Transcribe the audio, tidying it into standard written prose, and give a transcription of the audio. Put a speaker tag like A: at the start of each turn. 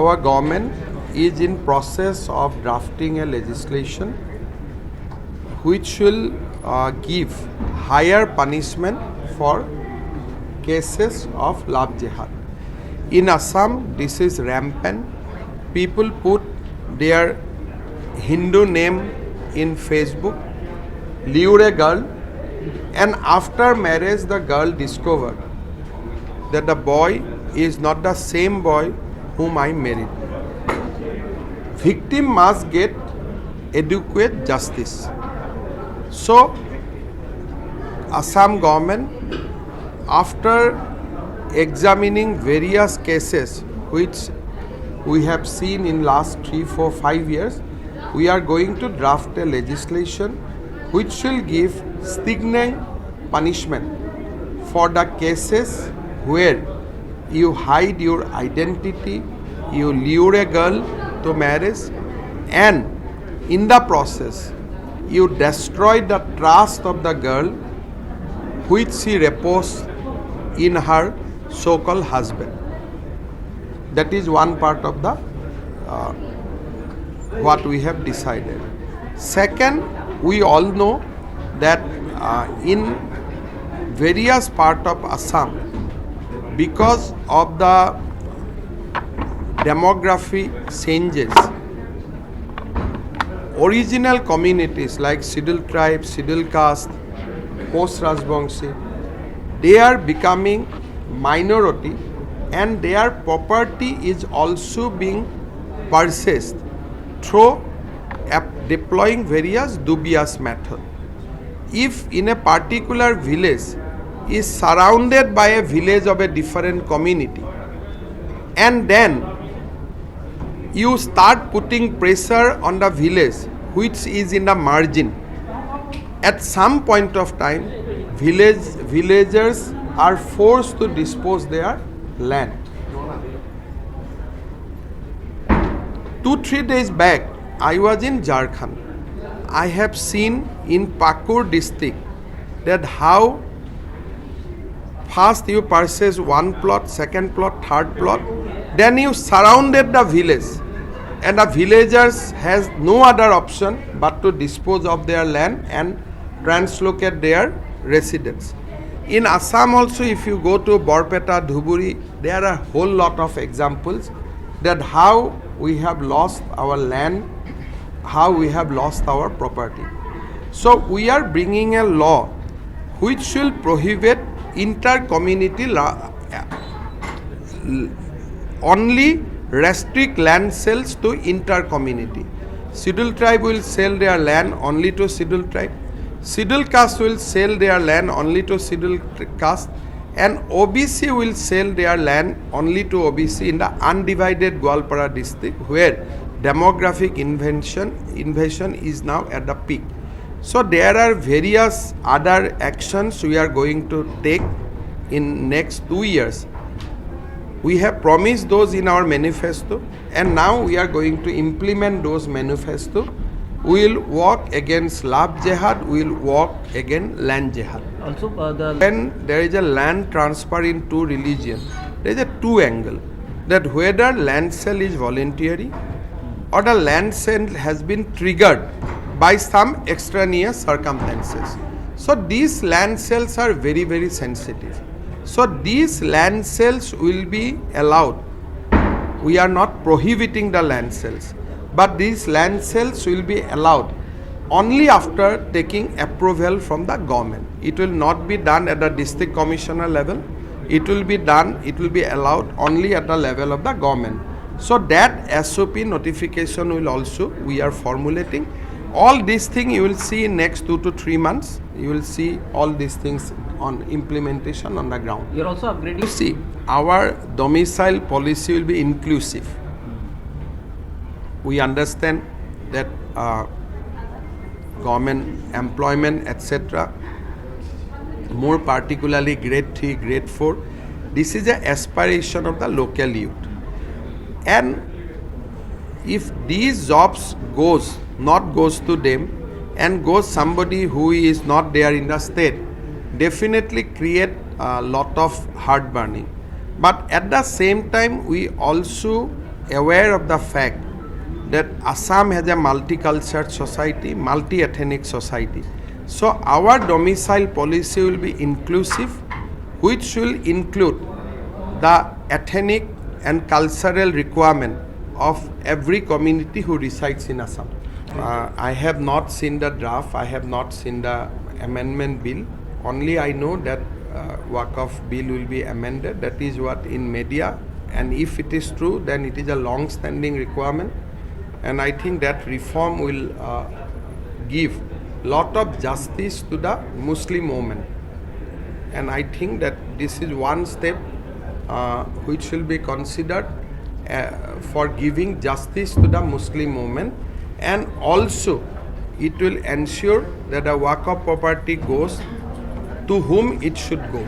A: our government is in process of drafting a legislation which will give higher punishment for cases of love jihad. In Assam, this is rampant. People put their Hindu name in Facebook, lure a girl, and after marriage the girl discovered that the boy is not the same boy whom I married. Victim must get adequate justice. So, Assam government, after examining various cases which we have seen in last 3, 4, 5 years, we are going to draft a legislation which will give stringent punishment for the cases where you hide your identity, you lure a girl to marriage, and in the process you destroy the trust of the girl which she reposed in her so-called husband. That is one part of the what we have decided. Second, we all know that in various parts of Assam, because of the demographic changes, original communities like scheduled tribes, scheduled caste, post-Rajbangshi, they are becoming minority and their property is also being purchased through deploying various dubious methods. If in a particular village is surrounded by a village of a different community, and then you start putting pressure on the village which is in the margin, at some point of time villagers are forced to dispose their land. 2-3 days back, I was in Jharkhand. I have seen in Pakur district that how first you purchase one plot, second plot, third plot, then you surrounded the village, and the villagers has no other option but to dispose of their land and translocate their residence. In Assam also, if you go to Borpeta, Dhuburi, there are a whole lot of examples that how we have lost our land, how we have lost our property. So we are bringing a law which will prohibit inter-community, only restrict land sales to inter-community. Scheduled tribe will sell their land only to scheduled tribe. Scheduled caste will sell their land only to scheduled caste, and OBC will sell their land only to OBC in the undivided Gwalpara district where demographic invasion is now at the peak. So there are various other actions we are going to take in next 2 years. We have promised those in our manifesto, and now we are going to implement those manifesto. We will work against love jihad, we will work against land jihad.
B: Also,
A: when there is a land transfer in two religions, there is a two angle, that whether land sale is voluntary or the land sale has been triggered by some extraneous circumstances. So these land sales are very, very sensitive. So these land sales will be allowed. We are not prohibiting the land sales, but these land sales will be allowed only after taking approval from the government. It will not be done at the district commissioner level. It will be allowed only at the level of the government. So that SOP notification will also, we are formulating. All these things you will see in next 2 to 3 months. You will see all these things on implementation on the ground.
B: You're also upgrading.
A: You see, our domicile policy will be inclusive. We understand that government employment, etc., more particularly grade 3, grade 4, this is an aspiration of the local youth. And if these jobs goes to them and goes somebody who is not there in the state, definitely create a lot of heartburning. But at the same time, we also aware of the fact that Assam has a multicultural society, multi-ethnic society. So our domicile policy will be inclusive, which will include the ethnic and cultural requirement of every community who resides in Assam. I have not seen the draft, I have not seen the amendment bill. Only I know that Waqf bill will be amended. That is what in media, and if it is true, then it is a long-standing requirement. And I think that reform will give lot of justice to the Muslim women. And I think that this is one step which will be considered for giving justice to the Muslim women, and also it will ensure that the Waqf property goes to whom it should go.